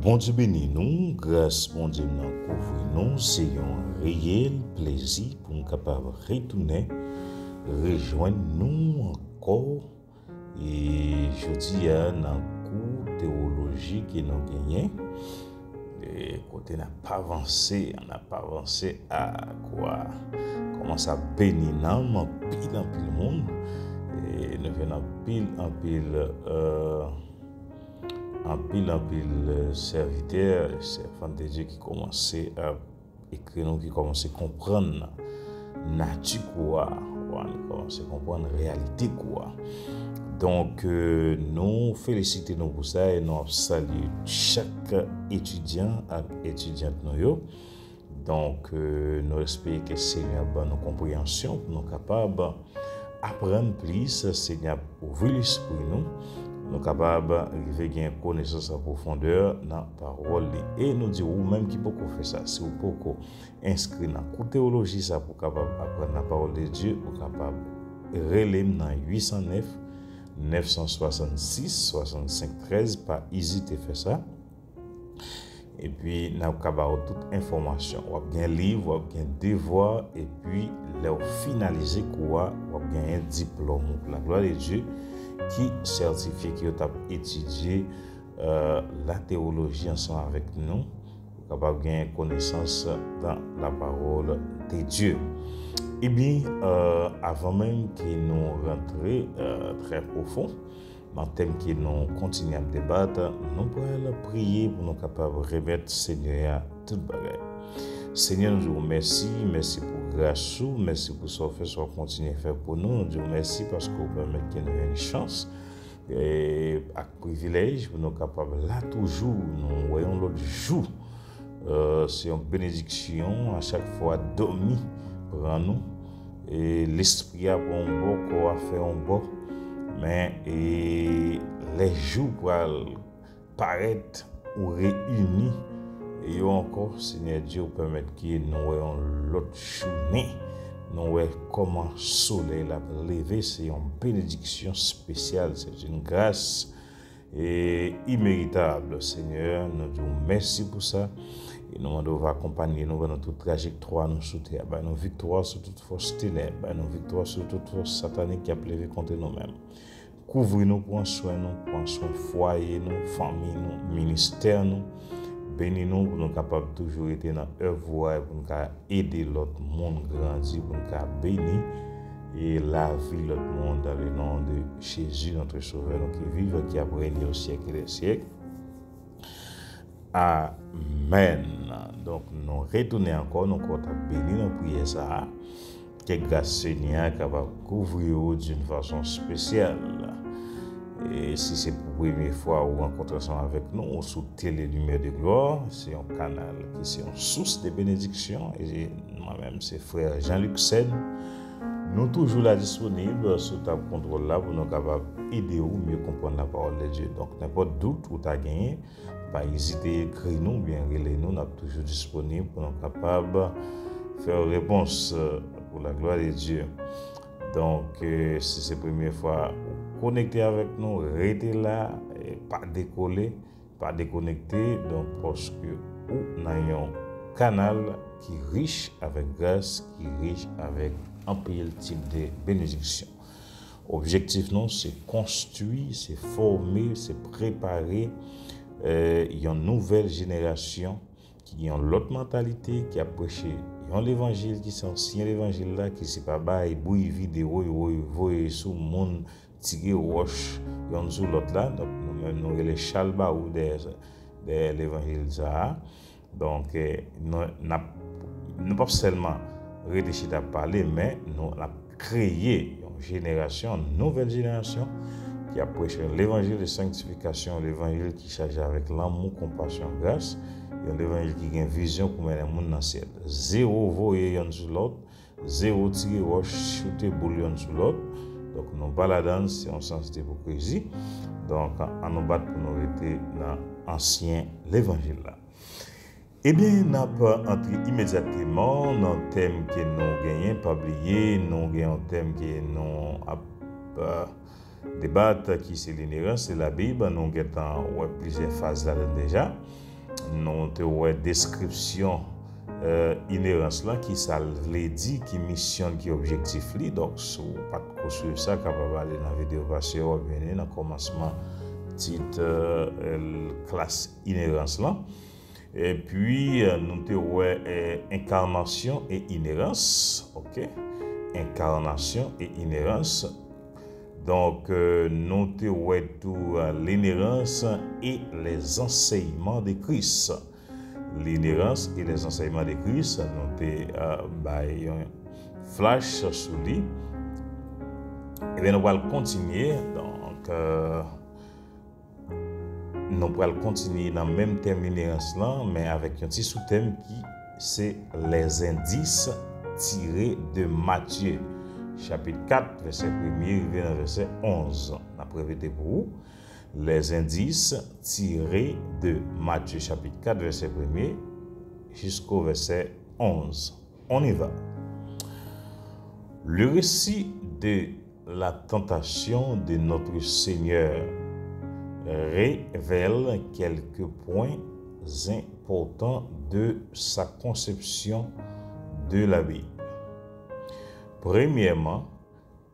Bon Dieu béni nous, grâce bon Dieu nous couvre nous, c'est un réel plaisir pour nous capables de retourner, rejoindre nous encore. Et je dis à un cours théologie que nous gagnons. Et côté n'a pas avancé, on n'a pas avancé à quoi? Comment ça bénir en pile monde. Et nous venons en pile serviteurs, servants de Dieu qui commençaient à écrire, qui commençaient à comprendre nature quoi, qui commençaient à comprendre la réalité quoi. Donc, nous félicitons pour ça et nous saluons chaque étudiant et étudiante. Donc, nous espérons que le Seigneur a nos compréhensions pour nous capables d'apprendre plus. Seigneur, ouvrir l'esprit nous. Nous sommes capables de gagner une connaissance en profondeur dans la parole. Et nous disons, ou même qui peut faire ça, si vous pouvez inscrire dans la théologie, ça pour capable apprendre la parole de Dieu, vous capable de relayer dans 809 966 65 13, pas hésiter à faire ça. Et puis, nous avons toute information. Vous avez un livre, vous avez un devoir, et puis, là, vous finalisez quoi, vous avez un diplôme. Pour la gloire de Dieu, qui certifie que vous avez étudié la théologie ensemble avec nous, pour capable gagner connaissance dans la parole de Dieu. Eh bien, avant même que nous rentrions très profond dans le thème que nous continuons à débattre, nous pourrons prier pour nous capables de remettre Seigneur à toute bagaille. Seigneur, nous disons merci pour grâce, merci pour ce que vous continuez à faire pour nous. Nous disons merci parce que vous permettez que nous ayons une chance et un privilège pour nous capables là toujours, nous voyons l'autre jour. C'est une bénédiction à chaque fois dormi pour nous. Et l'esprit a un bon corps à faire un bon, mais les jours pour paraître ou réunis, et encore, Seigneur Dieu, permettre que nous ayons l'autre journée, nous voyons comment le soleil l'a levé, c'est une bénédiction spéciale, c'est une grâce imméritable, Seigneur. Nous disons merci pour ça. Et nous devons accompagner nous dans toute trajectoire, nous soutenir, nos victoires sur toute force ténèbres, nos victoires sur toute force satanique qui a levé contre nous-mêmes. Couvrez-nous pour un soin, foyer, nous, famille, nous, ministère, nous. Bénis-nous pour nous capables toujours être dans l'œuvre, pour nous aider l'autre monde grandir, pour nous bénir et la vie l'autre monde dans le nom de Jésus, notre Sauveur, qui vive, qui a régné au siècle des siècles. Amen. Donc, nous retournons encore, nous comptons bénir nos prières ça. Que grâce Seigneur capable de couvrir d'une façon spéciale. Et si c'est pour la première fois ou rencontre ensemble avec nous, sous Télé Lumière de Gloire, c'est un canal qui est une source de bénédiction. Et moi-même, c'est frère Jean-Luc Sen. Nous toujours là disponibles sous ta contrôle là pour nous capables d'aider ou mieux comprendre la parole de Dieu. Donc, n'importe doute ou tu as gagné, pas hésiter à écrire nous, bien relayer nous, nous sommes toujours disponibles pour nous capables de faire réponse pour la gloire de Dieu. Donc, si c'est la première fois, connectez avec nous, restez là, et pas décoller, pas déconnecter, donc parce que nous avons un canal qui est riche avec grâce, qui est riche avec un pile type de bénédiction. Objectif, non, c'est construire, c'est former, c'est préparer une nouvelle génération qui a l'autre mentalité, qui a prêché l'évangile, qui est ancien l'évangile là, qui c'est pas bail, bouille vidéo, voyez sous monde tirer roche, yon sous l'autre là, donc nous les chalba ou de l'évangile ça. Donc nous pas seulement réfléchir à parler, mais nous avons créé une génération, une nouvelle génération qui a prêché l'évangile de sanctification, l'évangile qui charge avec l'amour, compassion, grâce. Il y a l'évangile qui a une vision pour mettre le monde dans le ciel. Zéro voyer sur l'autre, zéro tirer roche, shooter bouillon sur l'autre. Donc, nous baladons, c'est un sens d'hypocrisie. Donc, on nous bat pour nous rester dans l'ancien l'évangile là. Eh bien, nous avons entré immédiatement dans le thème que nous gagnons, pas oublier, nous gagnons un thème que nous débattre qui c'est l'inhérence, c'est la Bible, nous avons plusieurs phases là déjà. nous avons une description inhérence là qui ça veut dire qui mission qui objectif li donc si vous pas suivre ça capable aller dans la vidéo passée ou bien dans commencement titre classe inhérence là et puis nous avons incarnation et inhérence. OK, incarnation et inhérence. Donc nous avons tout l'inhérence et les enseignements de Christ. L'inhérence et les enseignements de Christ, nous avons un flash sur lui. Et bien nous allons continuer. Donc, nous allons continuer dans le même thème inhérence là, mais avec un petit sous-thème qui c'est les indices tirés de Matthieu, chapitre 4, verset 1er, verset 11. On a prévu pour vous. Les indices tirés de Matthieu chapitre 4, verset 1er jusqu'au verset 11. On y va. Le récit de la tentation de notre Seigneur révèle quelques points importants de sa conception de la Bible. Premièrement,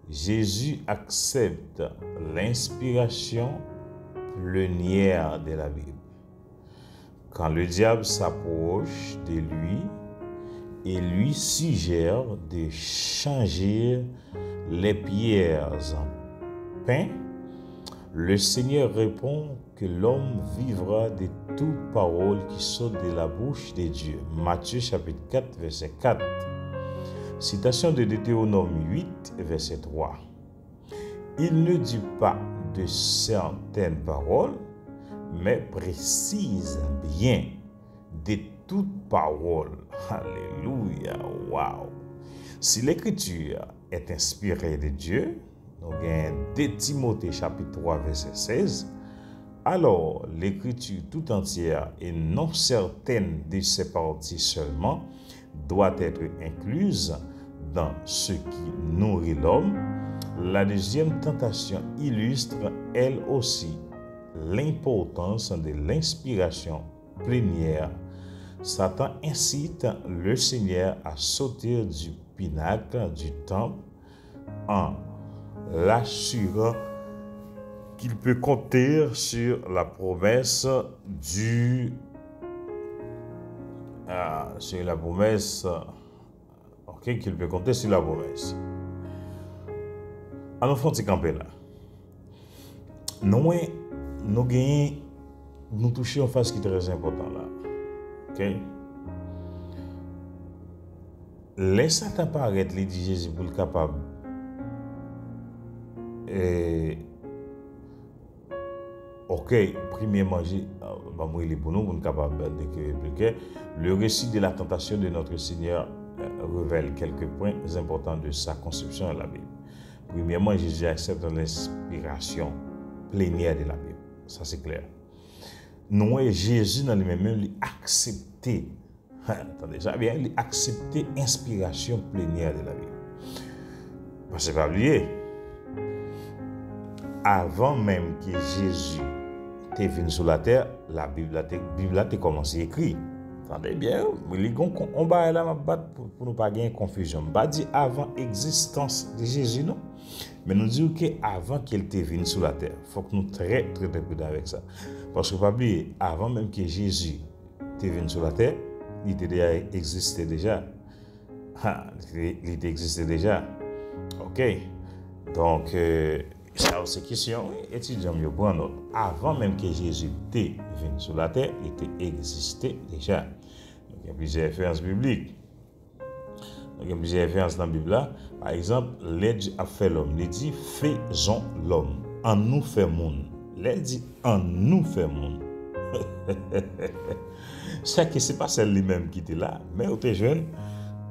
Jésus accepte l'inspiration plénière de la Bible. Quand le diable s'approche de lui et lui suggère de changer les pierres en pain, le Seigneur répond que l'homme vivra de toute parole qui sort de la bouche de Dieu. Matthieu chapitre 4, verset 4. Citation de Deutéronome 8, verset 3. Il ne dit pas de certaines paroles, mais précise bien de toute parole. Alléluia, wow. Si l'écriture est inspirée de Dieu, nous avons 2 Timothée chapitre 3, verset 16, alors l'écriture tout entière et non certaines de ses parties seulement doit être incluse dans ce qui nourrit l'homme. La deuxième tentation illustre elle aussi l'importance de l'inspiration plénière. Satan incite le Seigneur à sortir du pinacle du temple en l'assurant qu'il peut compter sur la promesse qu'il peut compter sur la promesse. Alors, faut camper là. Nous touchons en face qui est très important là. OK? Laisse Satan paraître, les dit Jésus pour le capable. OK, premièrement, pour nous capables de le récit de la tentation de notre Seigneur révèle quelques points importants de sa conception de la Bible. Premièrement, Jésus accepte l'inspiration plénière de la Bible. Ça, c'est clair. Nous, Jésus, dans lui-même, il a accepté, attendez, ça bien, il a accepté l'inspiration plénière de la Bible. Parce que, pas oublier, avant même que Jésus était venu sur la terre, la Bible a commencé à écrire. Attendez bien, on va là pour ne pas gagner confusion. On va dire avant l'existence de Jésus, non? Mais nous disons qu'avant qu'il était venu sur la terre, il faut que nous soyons très prudents avec ça. Parce que, pas oublier, avant même que Jésus était venu sur la terre, il existait déjà. Il existait déjà. OK? Donc, ça c'est question, étudiants mieux pour un autre. Avant même que Jésus était venu sur la terre, il existait déjà. Donc, il y a plusieurs références bibliques. Donc, il y a plusieurs références dans la Bible là. Par exemple, Dieu a fait l'homme. Il dit faisons l'homme. En nous fait monde. Il dit en nous fait monde. C'est que c'est pas celle lui-même qui était là, mais au jeune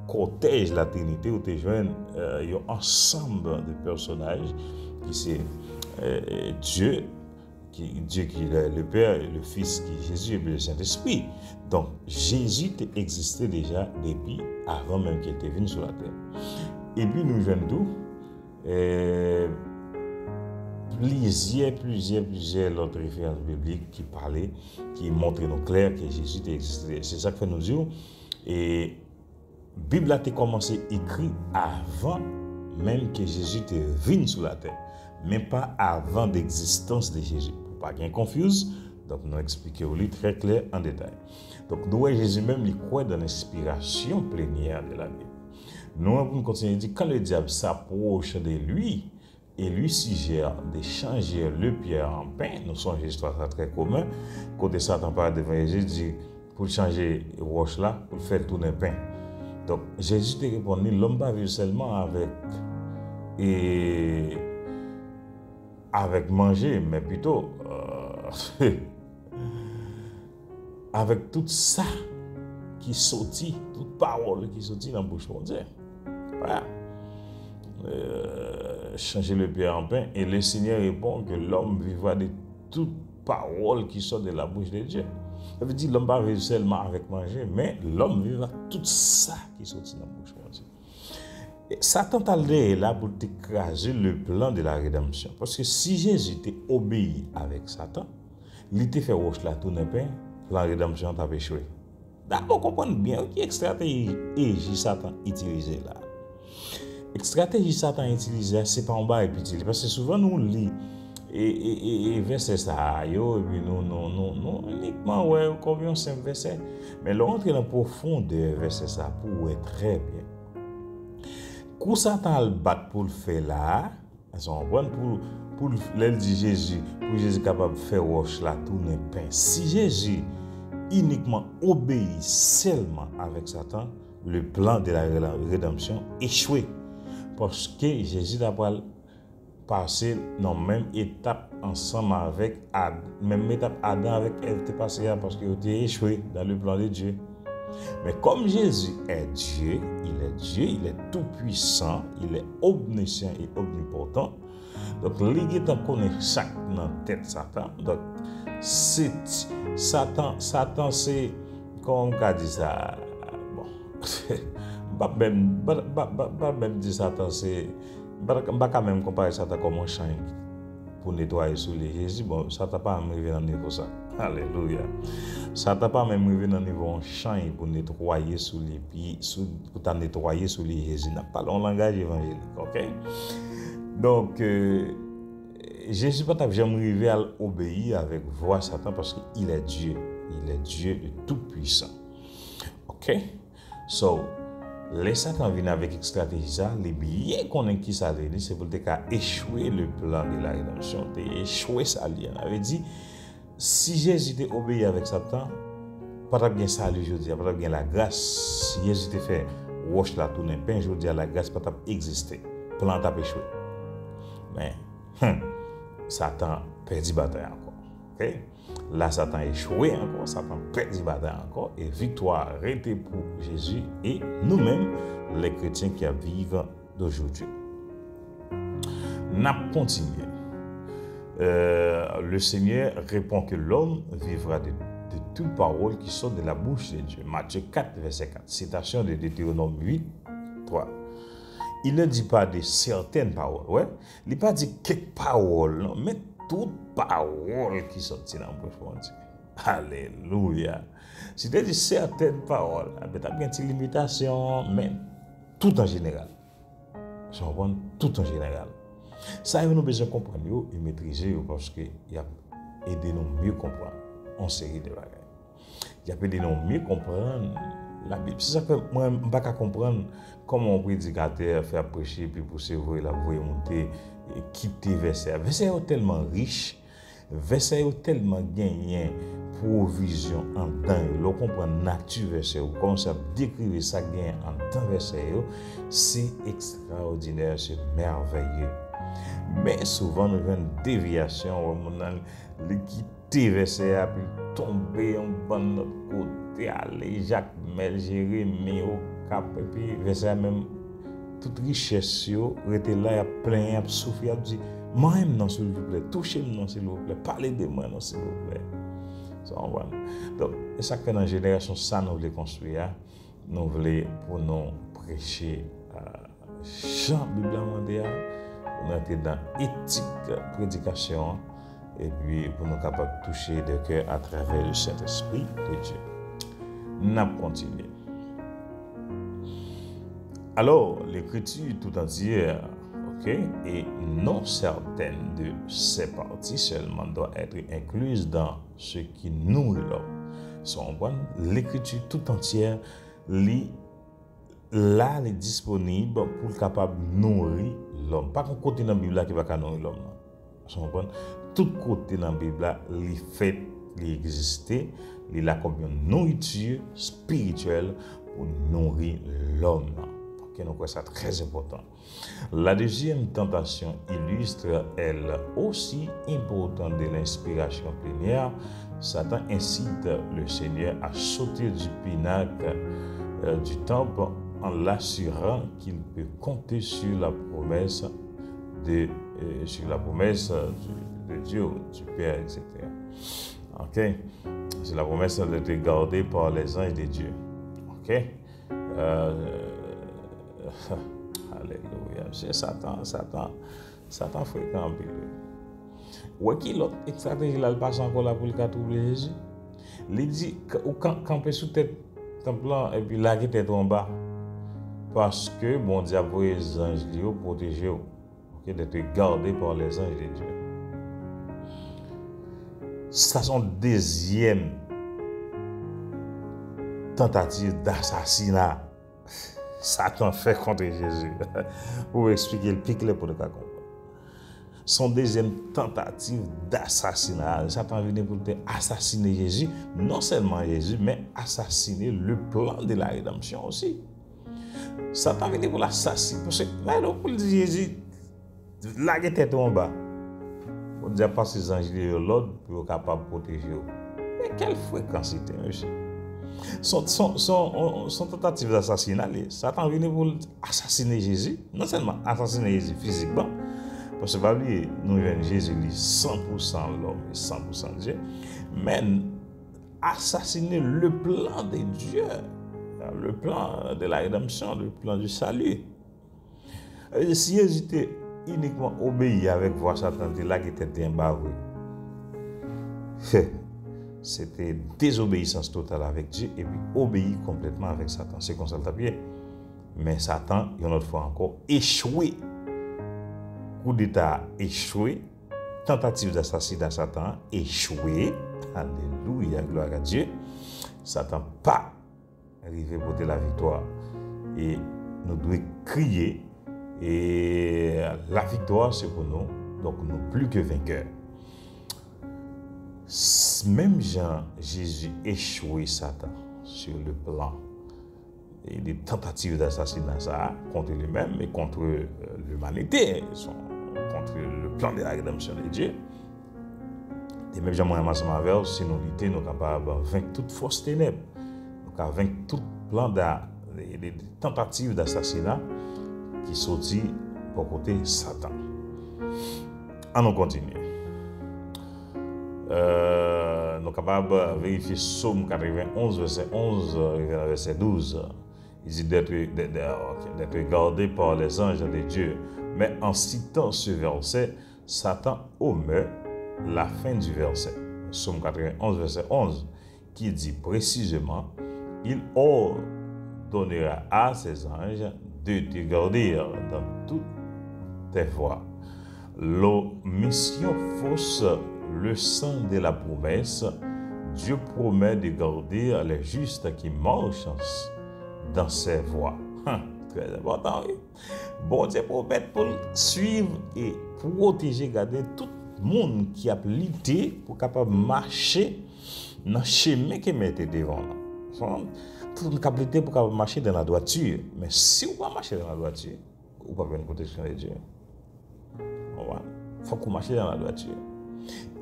cortège la Trinité, au jeune il y a un ensemble de personnages qui c'est Dieu qui est le Père, le Fils qui est Jésus et le Saint-Esprit. Donc Jésus existait déjà depuis avant même qu'il était venu sur la terre. Et puis nous jeunes tout plusieurs autres références bibliques qui parlaient, qui montraient nous clair que Jésus existait. C'est ça que fait nous dire. Et la Bible a commencé à écrire avant même que Jésus te vienne sur la terre, même pas avant l'existence de Jésus. Pour pas qu'il y ait confuse, donc nous expliquons au livre très clair en détail. Donc nous Jésus même il croit dans l'inspiration plénière de la Bible. Nous continuons à dire quand le diable s'approche de lui et lui suggère de changer le pierre en pain, nous sommes histoire très commun. Côté Satan parle devant Jésus dit pour changer roche là, pour faire tourner pain. Donc Jésus te répondit l'homme va vivre seulement avec manger, mais plutôt avec tout ça qui sortit, toute parole qui sortit dans la bouche de Dieu. Voilà. Changer le pierre en pain. Et le Seigneur répond que l'homme vivra de toute parole qui sort de la bouche de Dieu. Ça veut dire l'homme va vivre seulement avec manger, mais l'homme vivra tout ça qui sortit dans la bouche de Dieu. Et Satan est là pour écraser le plan de la rédemption. Parce que si Jésus était obéi avec Satan, il était fait roche la tourne pain, la rédemption t'a échoué. D'abord, comprendre bien qui stratégie Satan utilisé là. La stratégie Satan utilisée, c'est pas en bas et petit. Parce que souvent nous lisons et verset ça, et puis nous uniquement, ouais, combien c'est un verset. Mais l'entrée dans la profondeur verset ça pour être très bien. Quand Satan le bat pour le faire là, pour l'aile de Jésus, pour Jésus capable de faire roche là, tourner pain. Si Jésus uniquement obéit seulement avec Satan, le plan de la rédemption échoué. Parce que Jésus a passé dans la même étape ensemble avec Adam. Même étape Adam avec Ève était passé parce qu'il était échoué dans le plan de Dieu. Mais comme Jésus est Dieu, il est tout puissant, il est omniscient et omnipotent. Donc, il connaît chaque dans la tête Satan. Donc, Satan, c'est, comme on dit ça, bon, pas même dire Satan, c'est, pas quand même comparer Satan comme un chien pour nettoyer sous les Jésus. Bon, Satan pas même arrivé dans le niveau ça. Alléluia. Satan pas même arrivé dans le niveau un chien pour nettoyer sous les pieds, pour nettoyer sous les Jésus. N'a pas le langage évangélique, ok? Donc, Jésus n'a jamais arrivé à obéir avec voix Satan parce qu'il est Dieu. Il est Dieu de tout puissant. Ok? So, les Satan viennent avec une stratégie, les billets qu'on a qui ça veut dire, c'est pour échouer le plan de la rédemption, échouer ça. On avait dit, si Jésus était obéi avec Satan, pas de bien salut, je dis, pas de bien la grâce. Si Jésus était fait, roche la tourne pain, je dis, la grâce pas exister. Le plan t'a échoué. Mais, Satan perdit bataille encore. Okay? Là, Satan a échoué encore, Satan perdit bataille encore, et victoire arrêtée pour Jésus et nous-mêmes, les chrétiens qui vivent d'aujourd'hui. N'a continué. Le Seigneur répond que l'homme vivra de toute parole qui sort de la bouche de Dieu. Matthieu 4, verset 4. Citation de Deutéronome 8, 3. Il ne dit pas de certaines paroles, ouais. Il ne dit pas de quelques paroles, non, mais toutes paroles qui sortent dans la bouche de Dieu. Alléluia. Si tu dis certaines paroles, tu as bien une limitation, mais tout en général. Je comprends tout en général. Ça, nous avons besoin de comprendre et maîtriser parce qu'il y a aidé nous mieux comprendre en série de bagages. Il a aidé nous mieux comprendre la Bible. C'est ça que moi, je ne peux pas comprendre comment un prédicateur fait prêcher, puis pour se voir la voix monter, et quitter verset. Verset est tellement riche, verset est tellement gagné, provision en temps. L'on comprend nature verset, comme ça décrire ça gagne en temps verset, c'est extraordinaire, c'est merveilleux. Mais souvent, nous avons une déviation, on a quitter verset, puis tomber en bas de notre côté, aller Jacques, Mel, Jérémie, au cap, et puis verset même, toute richesse, était là, il y a plein, il y a souffle, il a dit, moi-même, non, s'il vous plaît, touchez-moi, non, s'il vous plaît, parlez de moi, non, s'il vous plaît. Ça, on voit. Donc, c'est ça que dans la génération, ça, nous voulons construire, nous voulons pour nous prêcher Jean, Bible mondiale, pour nous entrer dans l'éthique prédication et puis pour nous capables de toucher le cœur à travers le Saint-Esprit de Dieu. Nous continuons. Alors, l'écriture tout entière, et non certaines de ces parties seulement doit être incluse dans ce qui nourrit l'homme. L'écriture tout entière, là, elle est disponible pour être capable de nourrir l'homme. Pas qu'un côté dans la Bible qui va nourrir l'homme. Tout côté dans la Bible, il fait, il existe, il a comme une nourriture spirituelle pour nourrir l'homme. Donc, c'est très important. La deuxième tentation illustre, elle aussi importante de l'inspiration plénière. Satan incite le Seigneur à sauter du pinacle du temple en l'assurant qu'il peut compter sur la promesse de Dieu, du Père, etc. C'est la promesse d'être gardé par les anges de Dieu. Alléluia. C'est Satan fréquent. Ou qui l'autre stratégie là, il passe encore là pour le troubler Jésus. Il dit, quand camper sous tête temple et puis là qui tête en bas. Parce que mon Dieu a envoyé les anges pour protéger, d'être gardé par les anges de Dieu. Ça, son deuxième tentative d'assassinat. Satan fait contre Jésus. Pour expliquer le pic pour le cas comprendre. Son deuxième tentative d'assassinat. Satan vient pour assassiner Jésus. Non seulement Jésus, mais assassiner le plan de la rédemption aussi. Satan vient pour l'assassiner. Parce que pour dire Jésus, la tête en bas. On dit pas ces anges de l'ordre pour être capable de protéger. Mais quelle fréquence c'était, monsieur? Son tentative d'assassinat, Satan vient pour assassiner Jésus. Non seulement assassiner Jésus physiquement, parce que nous avons Jésus 100% l'homme et 100% Dieu, mais assassiner le plan de Dieu, le plan de la rédemption, le plan du salut. Si Jésus était uniquement obéi avec voix Satan, là qui était un baveux. C'était désobéissance totale avec Dieu et puis obéir complètement avec Satan. C'est comme ça le tapis. Mais Satan, une autre fois encore, échoué. Coup d'État échoué. Tentative d'assassinat Satan échoué. Alléluia, gloire à Dieu. Satan pas arrivé pour la victoire. Et nous devons crier. Et la victoire, c'est pour nous. Donc, nous plus que vainqueurs. Même Jésus échoué Satan sur le plan et des tentatives d'assassinat contre lui-même et contre l'humanité, contre le plan de la rédemption de Dieu. Et même Jean-Mohamed Mavel, si nous luttons, nous sommes capables de vaincre toute force ténèbres, nous sommes capables de vaincre tout plan de tentatives d'assassinat qui sortit pour côté Satan. On continue. Nous sommes capables de vérifier Psaume 91, verset 11 et verset 12. Il dit d'être gardé par les anges de Dieu. Mais en citant ce verset, Satan omet la fin du verset. Psaume 91, verset 11, qui dit précisément, il ordonnera à ses anges de te garder dans toutes tes voies. L'omission fausse le sang de la promesse. Dieu promet de garder les justes qui marchent dans ses voies. Très important, oui. Bon Dieu promet pour suivre et protéger, garder tout le monde qui a lutté pour capable marcher dans le chemin qui mettait devant. Tout le monde qui a lutté pour capable marcher dans la droiture. Mais si vous ne marchez pas dans la droiture, vous ne pouvez pas avoir une protection de Dieu. Il faut que vous marchiez dans la droiture.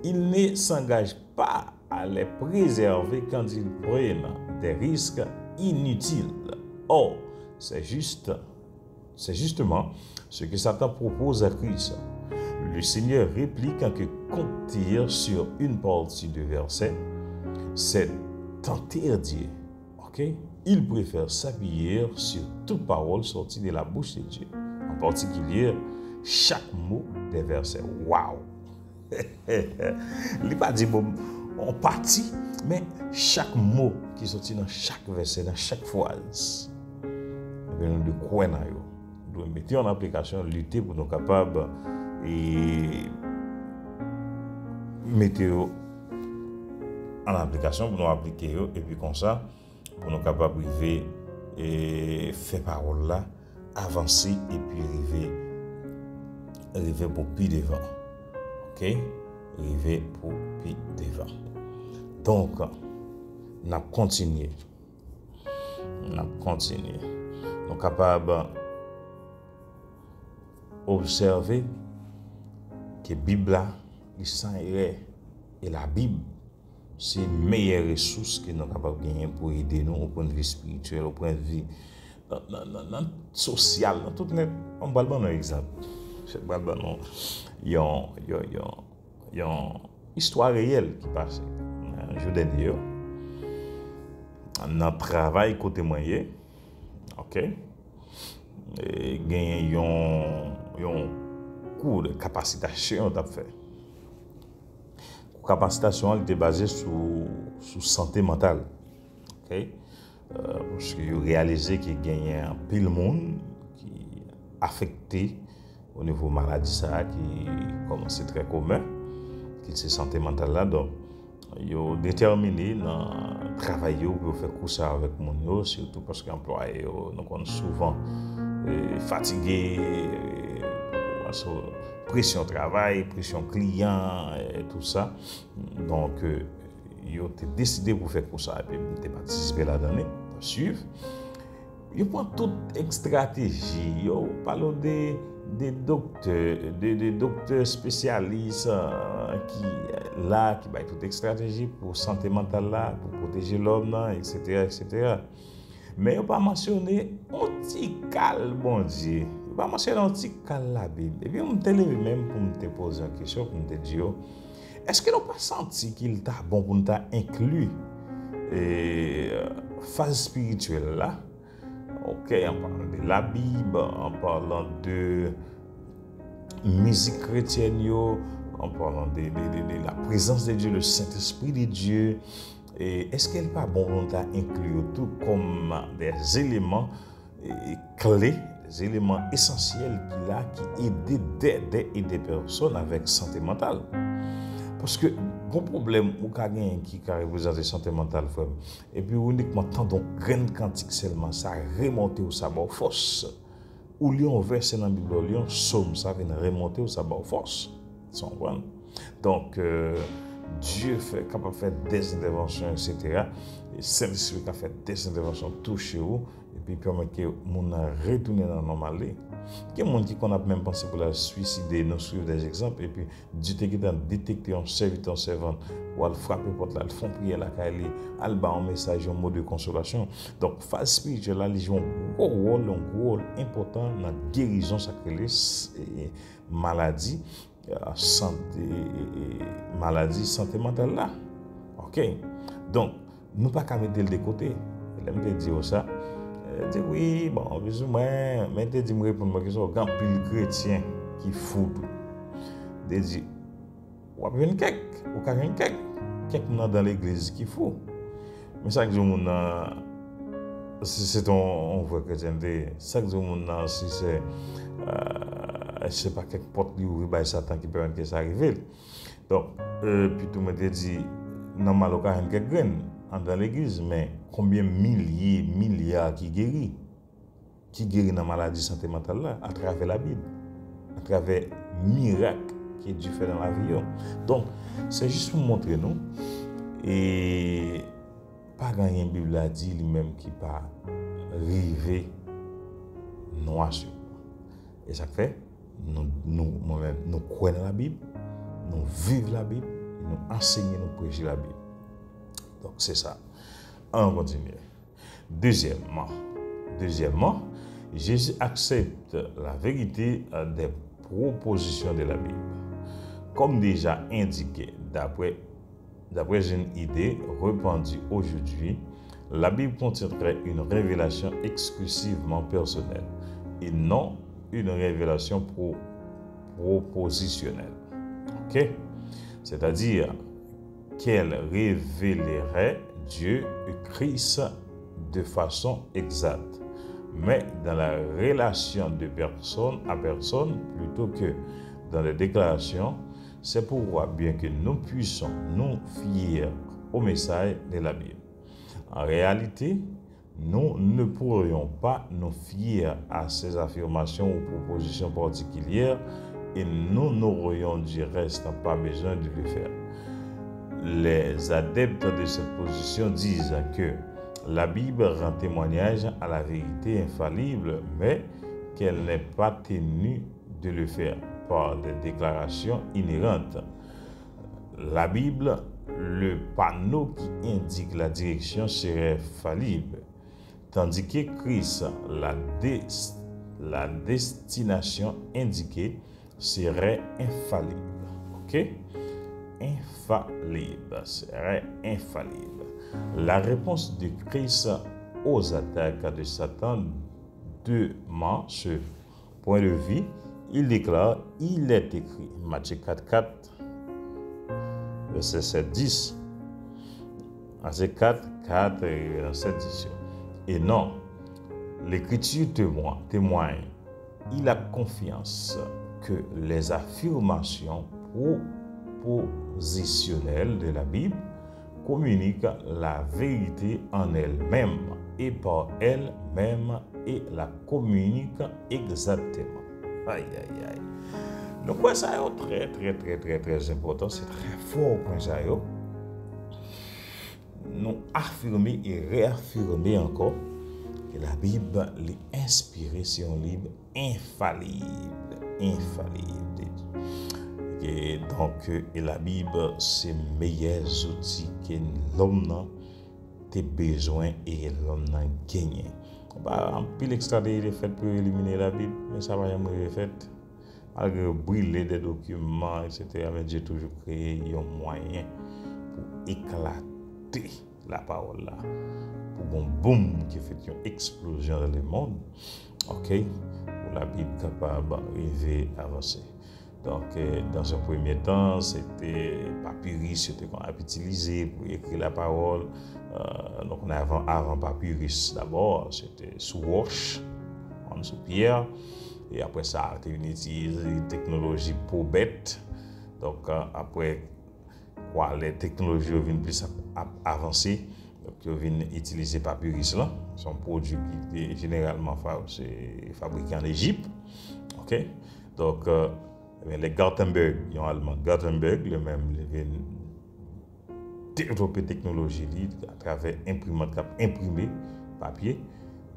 Il ne s'engage pas à les préserver quand ils prennent des risques inutiles. Or, c'est justement ce que Satan propose à Christ. Le Seigneur réplique que compter sur une partie du verset, c'est tenter Dieu. Il préfère s'appuyer sur toute parole sortie de la bouche de Dieu. En particulier, chaque mot des versets. Waouh! Il pas dit bon, en partie, mais chaque mot qui sortit dans chaque verset, dans chaque phrase. Nous devons croire dans eux. Nous devons mettre en application, lutter pour nous capables et mettre en application pour nous appliquer et puis comme ça pour nous capables de et faire parole là, avancer et puis arriver pour plus devant. OK? Arriver pour plus devant. Donc, on a continué. Nous sommes capables d'observer que la Bible est sans erreur. Et la Bible, c'est la meilleure ressource que nous sommes capables de gagner pour aider nous au point de vue spirituel, au point de vue social. Dans tout net, on va donner un exemple. Il y a une histoire réelle qui passe. Un jour dernier, dans le travail côté moyen, OK, et il y a un cours de capacitation qu'on a fait. La capacitation était basée sur santé mentale. OK, parce que j'ai réalisé qu'il y a un pile monde qui est affecté au niveau maladie ça qui commence très commun, qui c'est santé mentale là. Donc ils ont déterminé dans le travail pour faire coup ça avec mon surtout parce que les employés nous souvent fatigués, pression travail, pression client et tout ça. Donc ils ont décidé pour faire coup ça et puis participer là-dedans, suivre. Ils prennent toute une stratégie, ils parlent des docteurs spécialistes qui baillent toute une stratégie pour santé mentale là, pour protéger l'homme etc. Mais ils n'ont pas mentionné un petit calme, bon Dieu. Ils n'ont pas mentionné un petit calme la Bible. Et puis je me suis levé même pour me poser une question, pour me dire, est-ce qu'ils n'ont pas senti qu'il était bon pour nous inclure phase spirituelle là? OK, en parlant de la Bible, en parlant de musique chrétienne, en parlant de la présence de Dieu, le Saint-Esprit de Dieu, est-ce qu'elle n'est pas bon inclure tout comme des éléments clés, des éléments essentiels qui aident des personnes avec santé mentale? Parce que bon problème ou quelqu'un qui représente la santé mentale et puis uniquement tant donc grande quantité seulement ça remonter au sabbat force ou lion verset dans la Bible lion somme ça vient remonter au sabbat force donc Dieu fait capable de faire des interventions etc. et Saint-Esprit qui a fait des interventions toucher vous et puis permettre que mon retourner dans la normalité. Il y a des gens qui ont même pensé pour la suicider, nous suivons des exemples, et puis Dieu a détecté un serviteur, servante, ou à frapper porte là, ils font prier la caille, ils bas un message, un mot de consolation. Donc, phase spirituelle, là, ils ont un gros rôle important dans la guérison sacrée, maladie, santé mentale là. OK? Donc, nous ne pouvons pas mettre de côté. Je vais dire ça. Je dis oui, bon, plus ou moins, mais je dis, me répondre à ma question, quand pile chrétien qui fout, je dis, ou bien quelques dans l'église qui fout. Mais chaque jour, c'est un vrai chrétien, chaque jour, si c'est, je ne sais pas, quelques portes qui ouvrent, bah, Satan qui permet que ça arrive. Donc, puis tout me dit, normalement, il y a quelques graines dans l'église, mais combien milliards qui guérit dans la maladie santé mentale là, à travers la Bible, à travers miracles que Dieu fait dans la vie. Donc, c'est juste pour montrer nous, et pas gagner une Bible a dit lui-même qui pas arriver noir sur. Et ça fait, nous croyons dans la Bible, nous vivons la Bible, et nous enseignons, nous prêchons la Bible. Donc, c'est ça. On continue. Deuxièmement, Jésus accepte la vérité des propositions de la Bible. Comme déjà indiqué, d'après une idée répandue aujourd'hui, la Bible contiendrait une révélation exclusivement personnelle et non une révélation propositionnelle. Ok? C'est-à-dire qu'elle révélerait Dieu et Christ de façon exacte, mais dans la relation de personne à personne plutôt que dans les déclarations. C'est pourquoi, bien que nous puissions nous fier au message de la Bible, en réalité, nous ne pourrions pas nous fier à ces affirmations ou propositions particulières et nous n'aurions du reste pas besoin de le faire. Les adeptes de cette position disent que la Bible rend témoignage à la vérité infallible, mais qu'elle n'est pas tenue de le faire par des déclarations inhérentes. La Bible, le panneau qui indique la direction serait fallible, tandis que Christ, la destination indiquée, serait infallible. Ok? Infallible, serait infallible. La réponse de Christ aux attaques de Satan demeure ce point de vue. Il déclare, il est écrit, Matthieu 4, verset 7, 10. Verset 4, et verset 10. Et non, l'Écriture témoigne, il a confiance que les affirmations propositionnelles de la Bible communiquent la vérité en elle-même et par elle-même et la communiquent exactement. Aïe, aïe, aïe. Donc, ça est très important. C'est très fort pour ça. Nous affirmer et réaffirmer encore que la Bible est inspirée, c'est un livre infallible. Et donc, la Bible, c'est le meilleur outil que l'homme a besoin et l'homme a gagné. Un pile extra de fait pour éliminer la Bible, mais ça va jamais être fait. Malgré brûler des documents, etc., mais j'ai toujours créé un moyen pour éclater la parole là. Pour un boom qui fait une explosion dans le monde. Ok? Pour la Bible capable d'arriver à avancer. Donc, dans un premier temps, c'était papyrus qu'on a utilisé pour écrire la parole. Donc, on avait avant papyrus d'abord, c'était sous roche, sous pierre. Et après ça, on a utilisé une technologie pour bête. Donc, après, les technologies viennent plus avancer. Donc, on vient utiliser papyrus là. C'est un produit qui est généralement fabriqué en Égypte. Ok? Donc, les Gutenberg, ils ont allemand Gutenberg, le même, développer technologie à travers imprimante qui imprimer papier.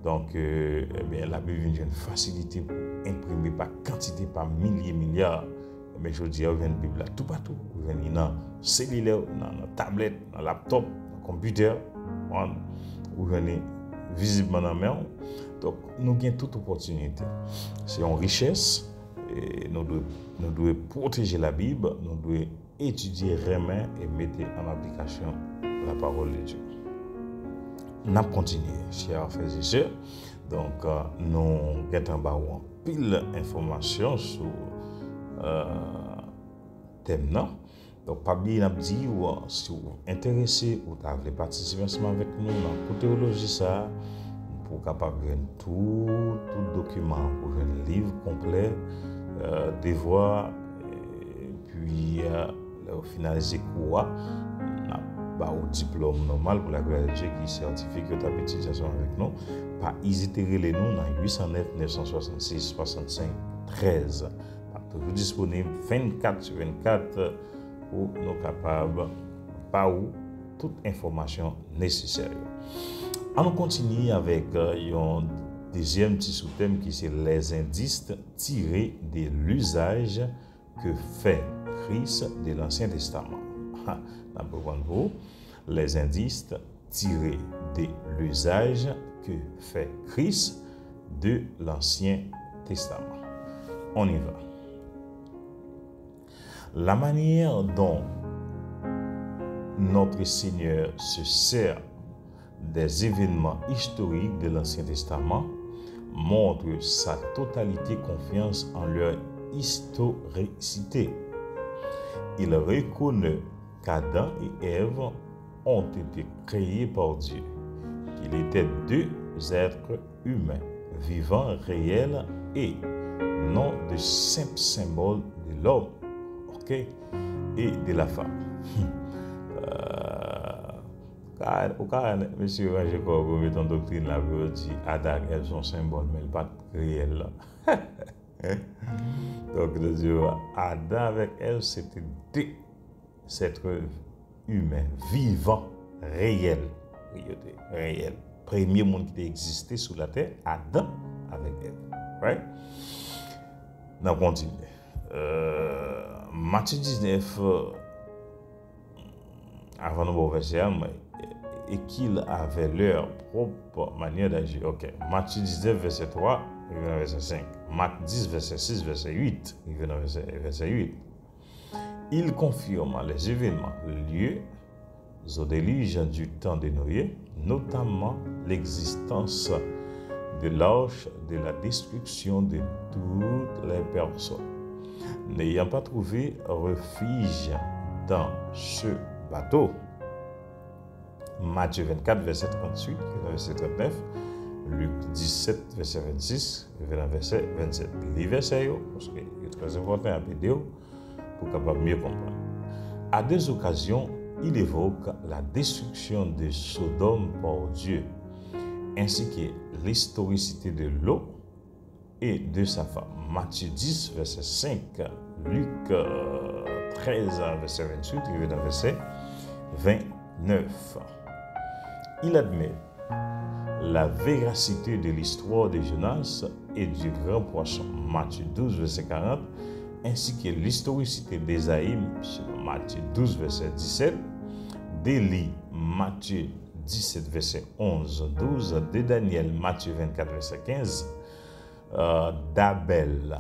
Donc, la Bible vient une facilité pour imprimer par quantité, par milliers, milliards. Mais je dis, il y a une Bible là tout partout. Il y a dans le cellulaire, dans la tablette, dans le laptop, dans le computer, ou visiblement dans la main. Donc, nous avons toute opportunité. C'est une richesse. Et nous devons protéger la Bible, nous devons étudier vraiment et mettre en application la parole de Dieu. Nous continuons, chers frères et sœurs. Donc, nous avons pile d'informations sur le thème. Donc, pas bien dit, si vous êtes intéressé ou vous voulez participer avec nous dans la théologie, ça, pour capable de tout document, pour un livre complet. Devoir et puis au finaliser quoi au diplôme normal pour la gloire de Dieu qui certifie que tu as utilisation avec nous, pas hésiter à les nous dans 809 966 65 13. Toujours disponible 24/24 pour nous capables pas où toute information nécessaire. On continue avec un deuxième petit sous-thème qui c'est les indices tirés de l'usage que fait Christ de l'Ancien Testament. Les indices tirés de l'usage que fait Christ de l'Ancien Testament. On y va. La manière dont notre Seigneur se sert des événements historiques de l'Ancien Testament montre sa totalité confiance en leur historicité. Il reconnaît qu'Adam et Ève ont été créés par Dieu, qu'ils étaient deux êtres humains, vivants, réels et non de simples symboles de l'homme, ok, et de la femme. Monsieur Roger Corbeau met en doctrine la dit Adam et Ève sont symboles, mais pas réels. Donc, le Dieu, Adam avec Ève, c'était deux êtres humains, vivants, réels. Réels. Premier monde qui a existé sur la terre, Adam avec Ève. Right? On continue. Matthieu 19, avant de voir verset, et qu'ils avaient leur propre manière d'agir. Ok. Matthieu 19, verset 3, il vient verset 5. Marc 10, verset 6, verset 8, il vient verset 8. Il confirme les événements liés au déluge du temps de Noé, notamment l'existence de l'arche de la destruction de toutes les personnes. N'ayant pas trouvé refuge dans ce bateau, Matthieu 24, verset 38, verset 39, Luc 17, verset 26, verset 27. Les versets, parce que c'est très important à vidéo pour capable mieux comprendre. À deux occasions, il évoque la destruction de Sodome par Dieu, ainsi que l'historicité de l'eau et de sa femme. Matthieu 10, verset 5, Luc 13, verset 28, et verset 29. Il admet la véracité de l'histoire de Jonas et du grand poisson, Matthieu 12, verset 40, ainsi que l'historicité d'Ésaïe, Matthieu 12, verset 17, d'Élie, Matthieu 17, verset 11, 12, de Daniel, Matthieu 24, verset 15, d'Abel,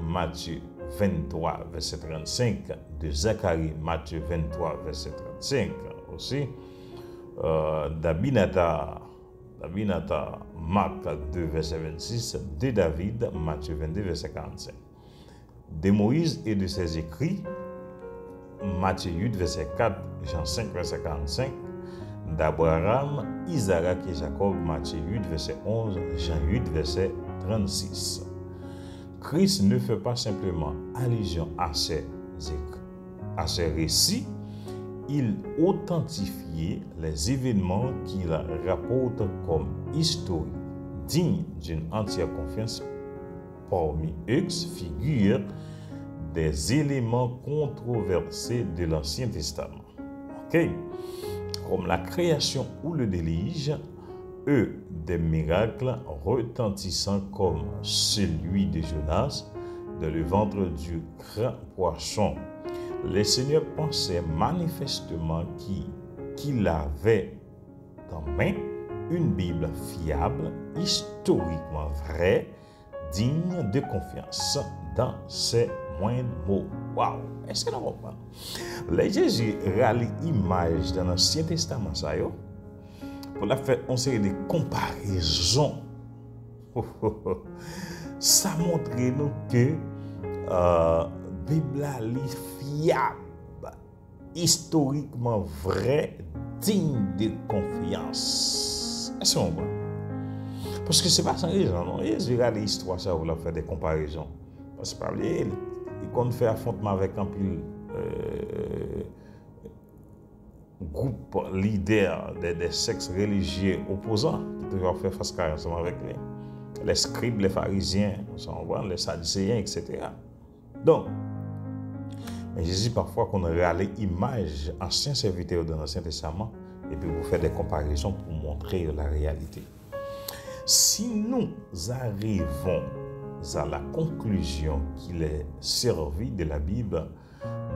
Matthieu 23, verset 35, de Zacharie, Matthieu 23, verset 35 aussi, d'Abinata, Marc 2, verset 26, de David, Matthieu 22, verset 45. De Moïse et de ses écrits, Matthieu 8, verset 4, Jean 5, verset 45, d'Abraham, Isaac et Jacob, Matthieu 8, verset 11, Jean 8, verset 36. Christ ne fait pas simplement allusion à ces récits, il authentifie les événements qu'il rapporte comme historiques, dignes d'une entière confiance. Parmi eux figurent des éléments controversés de l'Ancien Testament. Okay? Comme la création ou le déluge, des miracles retentissants comme celui de Jonas dans le ventre du grand poisson. Le Seigneur pensait manifestement qu'il avait en main une Bible fiable, historiquement vraie, digne de confiance dans ses moindres mots. Waouh! Est-ce que nous comprenons? Les Jésus rallie l'image dans l'Ancien Testament, ça y est, pour la faire une série de comparaisons. Ça montre nous que Bible est fiable, historiquement vrai, digne de confiance. Est-ce qu'on voit? Parce que ce n'est pas sans raison, non? Jésus regarde l'histoire, ça, vous la faire des comparaisons. Parce que il fait affrontement avec un pile groupe leader des sectes religieux opposants qui toujours fait face ensemble avec les scribes, les pharisiens, les sadducéens, etc. Donc, mais Jésus parfois qu'on réalise l'image ancien serviteur de l'Ancien Testament et puis vous faites des comparaisons pour montrer la réalité. Si nous arrivons à la conclusion qu'il est servi de la Bible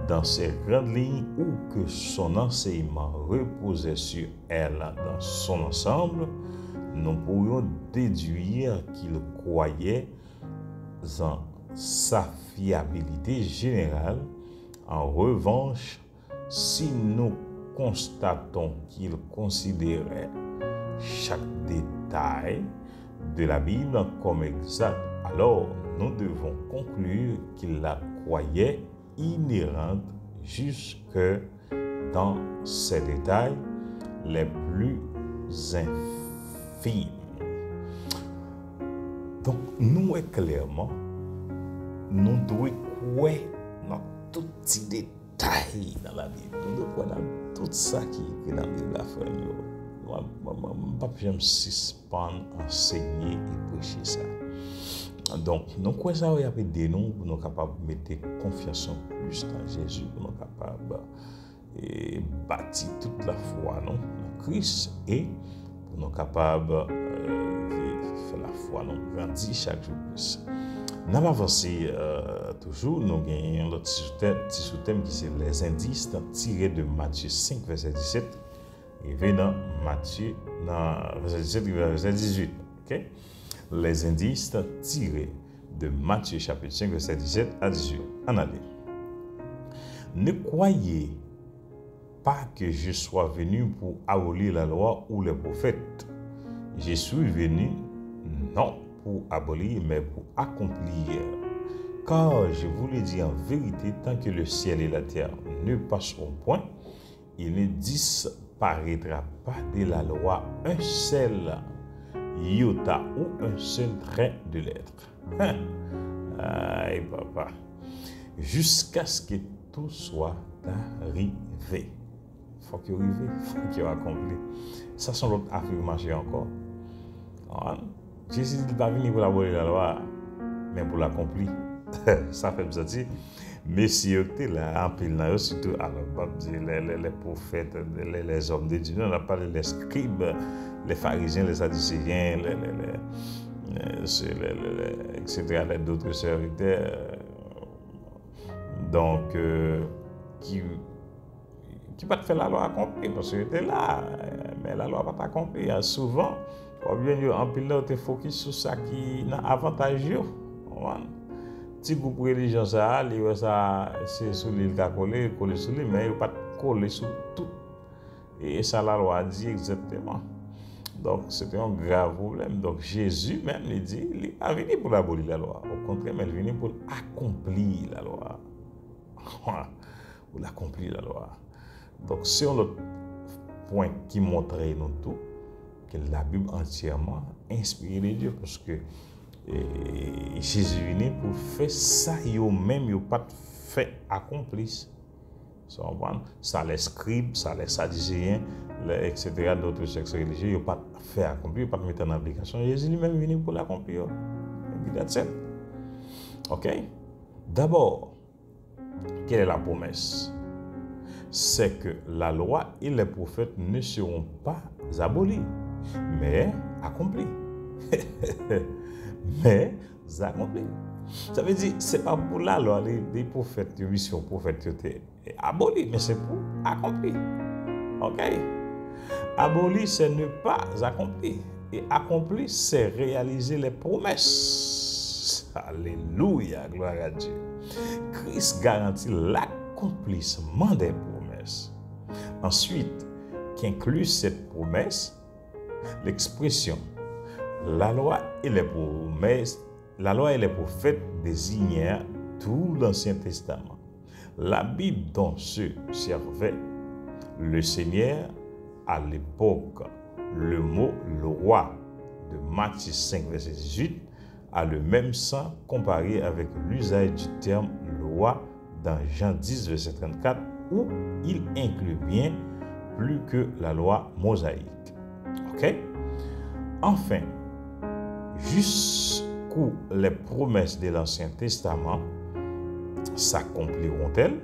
dans ses grandes lignes ou que son enseignement reposait sur elle dans son ensemble, nous pourrions déduire qu'il croyait en sa fiabilité générale. En revanche, si nous constatons qu'il considérait chaque détail de la Bible comme exact, alors nous devons conclure qu'il la croyait inhérente jusque dans ses détails les plus infimes. Donc, nous, clairement, nous devons croire dans tout petit détail dans la Bible. Nous devons croire dans tout ça qui est écrit dans la Bible. Je ne peux pas me suspendre, enseigner et prêcher ça. Donc, nous croyons ça, il y a des noms pour nous capables de mettre confiance en plus dans Jésus, pour nous capables de bâtir toute la foi non, en Christ et pour nous capables de faire la foi, nous grandir chaque jour plus. Nous avons avancé toujours, nous avons un autre sous-thème qui c'est les indices tirés de Matthieu 5, verset 17, et dans Matthieu, verset 17 verset 18. Okay? Les indices tirés de Matthieu chapitre 5, verset 17 à 18. En allez. Ne croyez pas que je sois venu pour abolir la loi ou les prophètes. Je suis venu non pour abolir, mais pour accomplir. Car je vous le dis en vérité, tant que le ciel et la terre ne passeront point, il ne disparaîtra pas de la loi un seul iota ou un seul trait de lettre. Aïe papa. Jusqu'à ce que tout soit arrivé. Faut qu'il arrive, faut qu'il accompli. Ça c'est l'autre affirmation encore. Jésus n'est pas venu pour abolir la loi, mais pour l'accomplir. Ça fait bizarre. Messieurs, là, en pile, surtout les prophètes, les hommes de Dieu, on a parlé des scribes, les pharisiens, les sadducéens, etc., les d'autres serviteurs, donc, qui pas faire la loi accomplie, parce qu'ils étaient là, mais la loi pas accomplie. Souvent, ou bien en pile, on te focus sur ça qui a avantageux. Si groupe religieux ça, c'est sur l'île qui a collé sur lui, mais il n'a pas collé sur tout. Et ça, la loi dit exactement. Donc, c'était un grave problème. Donc, Jésus même, il dit, il n'est pas venu pour abolir la loi. Au contraire, mais il est venu pour accomplir la loi. Pour accomplir la loi. Donc, c'est un autre point qui montrait nous tout, que la Bible entièrement inspirée de Dieu, parce que Jésus est venu pour faire ça, eux-mêmes, ils n'ont pas fait accomplir. Ça, les scribes, ça, les sadducéens, etc., d'autres sectes religieux, ils n'ont pas fait accomplir, ils n'ont pas mis en application. Jésus lui-même est venu pour l'accomplir. That's it. OK? D'abord, quelle est la promesse? C'est que la loi et les prophètes ne seront pas abolis, mais accomplis. Mais accomplis. Ça veut dire, ce n'est pas pour la loi, les prophètes, les missions prophètes étaient abolis, mais c'est pour accomplir. OK? Abolir, c'est ne pas accomplir. Et accomplir, c'est réaliser les promesses. Alléluia, gloire à Dieu. Christ garantit l'accomplissement des promesses. Ensuite, qu'inclut cette promesse, l'expression la loi et les promesses, la loi et les prophètes désignèrent tout l'Ancien Testament. La Bible dont se servait le Seigneur à l'époque, le mot loi de Matthieu 5, verset 18, a le même sens comparé avec l'usage du terme loi dans Jean 10, verset 34, où il inclut bien plus que la loi mosaïque. OK? Enfin, jusqu'où les promesses de l'Ancien Testament s'accompliront-elles?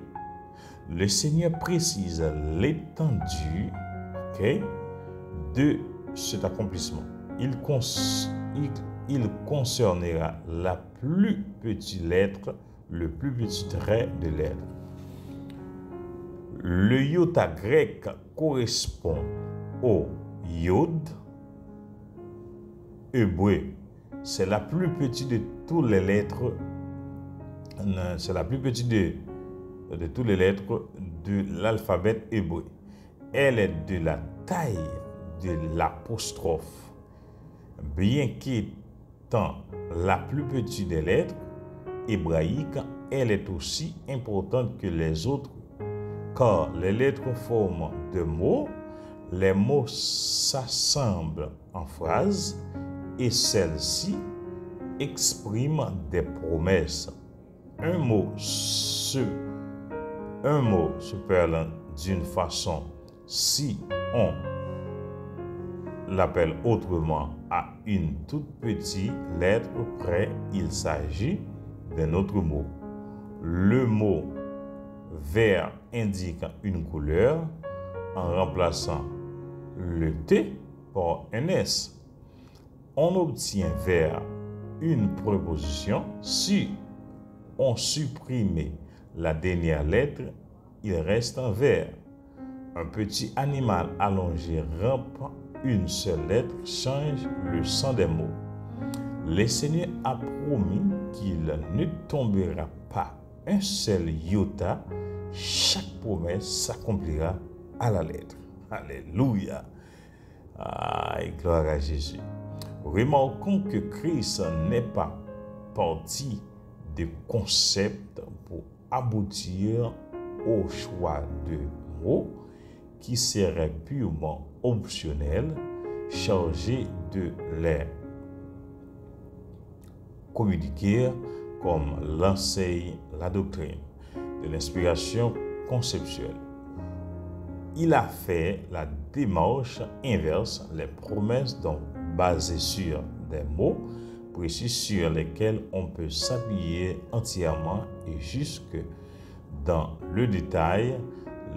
Le Seigneur précise l'étendue, okay, de cet accomplissement. Il concernera la plus petite lettre, le plus petit trait de lettre. Le iota grec correspond au iode hébreu. C'est la plus petite de toutes les lettres. C'est la plus petite de toutes les lettres de l'alphabet hébreu. Elle est de la taille de l'apostrophe. Bien que étant la plus petite des lettres hébraïques, elle est aussi importante que les autres, car les lettres forment deux mots, les mots s'assemblent en phrases et celles-ci expriment des promesses. Un mot se parle d'une façon si on l'appelle autrement à une toute petite lettre près, il s'agit d'un autre mot. Le mot vert indique une couleur en remplaçant le T par un S. On obtient vert une préposition si on supprime la dernière lettre, il reste un vert. Un petit animal allongé rampe, une seule lettre change le sens des mots. Le Seigneur a promis qu'il ne tombera pas un seul iota. Chaque promesse s'accomplira à la lettre. Alléluia. Gloire à Jésus. Remarquons que Christ n'est pas parti de concepts pour aboutir au choix de mots qui seraient purement optionnels, chargés de les communiquer comme l'enseigne la doctrine de l'inspiration conceptuelle. Il a fait la démarche inverse, les promesses donc basées sur des mots précis sur lesquels on peut s'appuyer entièrement et jusque dans le détail.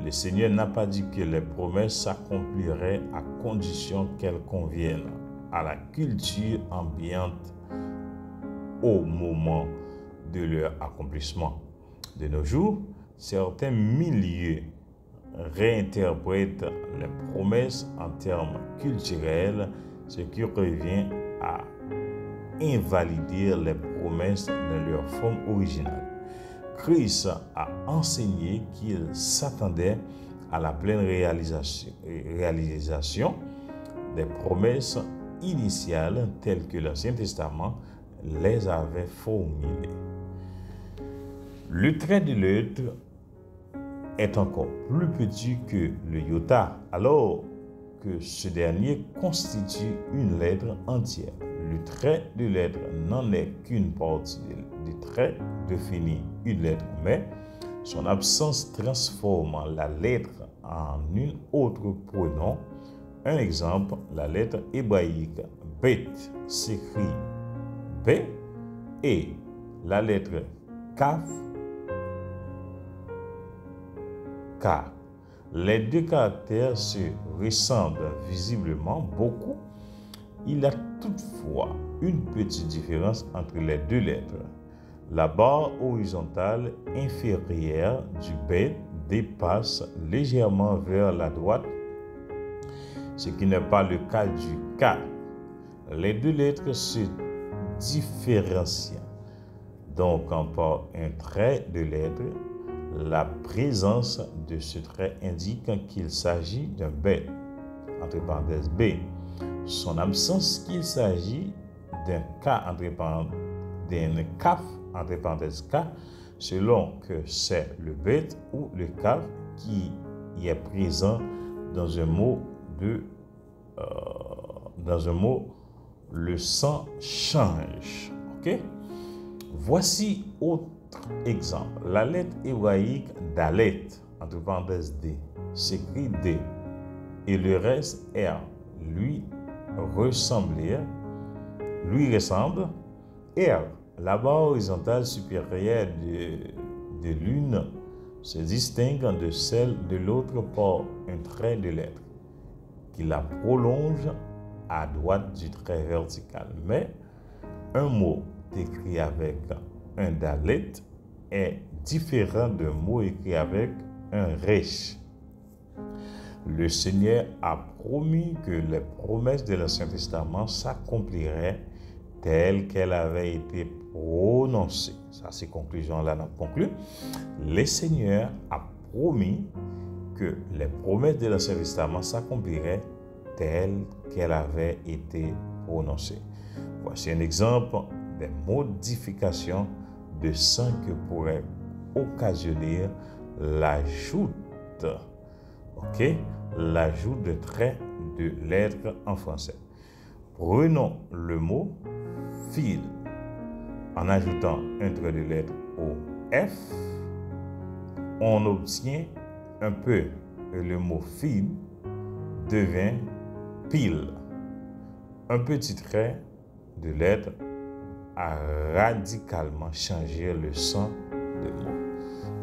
Le Seigneur n'a pas dit que les promesses s'accompliraient à condition qu'elles conviennent à la culture ambiante au moment de leur accomplissement. De nos jours, certains milieux réinterprètent les promesses en termes culturels, ce qui revient à invalider les promesses dans leur forme originale. Christ a enseigné qu'il s'attendait à la pleine réalisation des promesses initiales telles que l'Ancien Testament les avait formulées. Le trait de lettre est encore plus petit que le iota, alors que ce dernier constitue une lettre entière. Le trait de lettre n'en est qu'une partie du trait définit une lettre, mais son absence transforme la lettre en une autre. Prenons un exemple, la lettre hébraïque Bet s'écrit B et la lettre Kaf K. Les deux caractères se ressemblent visiblement beaucoup. Il y a toutefois une petite différence entre les deux lettres. La barre horizontale inférieure du B dépasse légèrement vers la droite, ce qui n'est pas le cas du K. Les deux lettres se différencient donc par un trait de lettre. La présence de ce trait indique qu'il s'agit d'un B, entre parenthèses B. Son absence qu'il s'agit d'un K, d'un kaf, entre parenthèses K, selon que c'est le B ou le kaf qui y est présent dans un mot le sens change. Ok? Voici autre exemple. La lettre hébraïque Dalet, entre parenthèses D, s'écrit D, et le reste R, lui ressemble R. La barre horizontale supérieure de l'une se distingue de celle de l'autre par un trait de lettre qui la prolonge à droite du trait vertical. Mais un mot écrit avec un dalet est différent d'un mot écrit avec un resh. Le Seigneur a promis que les promesses de l'Ancien Testament s'accompliraient telles qu'elles avaient été prononcées. Ça, c'est conclusion-là, on conclut. Le Seigneur a promis que les promesses de l'Ancien Testament s'accompliraient telles qu'elles avaient été prononcer. Voici un exemple des modifications de sens que pourrait occasionner l'ajout, ok, l'ajout de traits de lettres en français. Prenons le mot fil. En ajoutant un trait de lettre au F, on obtient un peu le mot fil devient pile. Un petit trait de lettre a radicalement changé le sens de mot.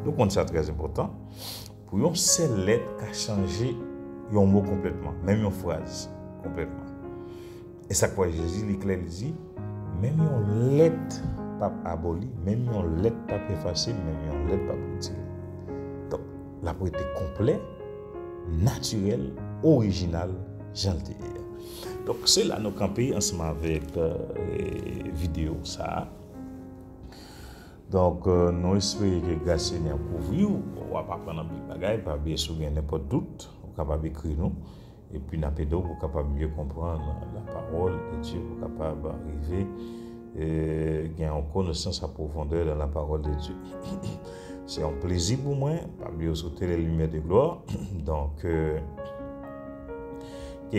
Donc, on c'est très important. Pour une seule lettre qui a changé un mot complètement, même une phrase complètement. Et ça quoi Jésus l'éclaire dit, même une lettre pas abolie, même une lettre pas effacée, même une lettre pas retirée. Donc, la poétique complet, naturel, original, gentil. Donc, c'est là nous camper ensemble avec vidéo ça. Donc, nous espérons que grâce à pour vous, on va pas prendre un petit bagage, pas bien sûr n'importe doute, on capable d'écrire nous. Et puis, nous avons pour capable mieux comprendre la parole de Dieu, pour capable arriver et gagner en connaissance à profondeur dans la parole de Dieu. C'est un plaisir pour moi, pas bien sauter les lumières de gloire. Donc, que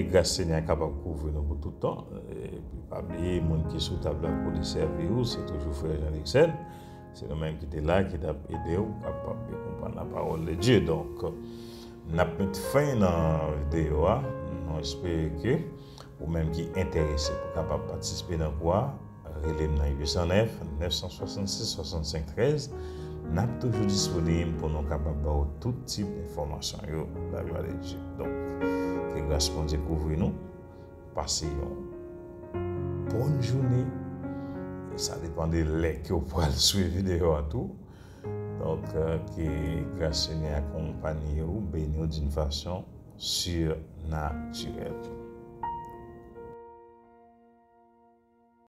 grâce Seigneur est capable de couvrir nous pour tout le temps. Et puis, pas oublier, les gens qui sont sur table pour les servir, c'est toujours frère Jean-Luc. C'est le même qui était là, qui t'a aidé, capable de comprendre la parole de Dieu. Donc, nous avons mis fin dans la vidéo. Nous espérons que, ou même qui est intéressé pour capable participer dans quoi, relève dans 809 966 65 13. Nous sommes toujours disponibles pour nous capables de tout type d'informations. La gloire de Dieu. Donc, que grâce pour Dieu couvre nous. Passez une bonne journée. Et ça dépend de l'air que vous pouvez suivre la vidéo à tout. Donc, que grâce Seigneur accompagne vous, bénisse d'une façon surnaturelle.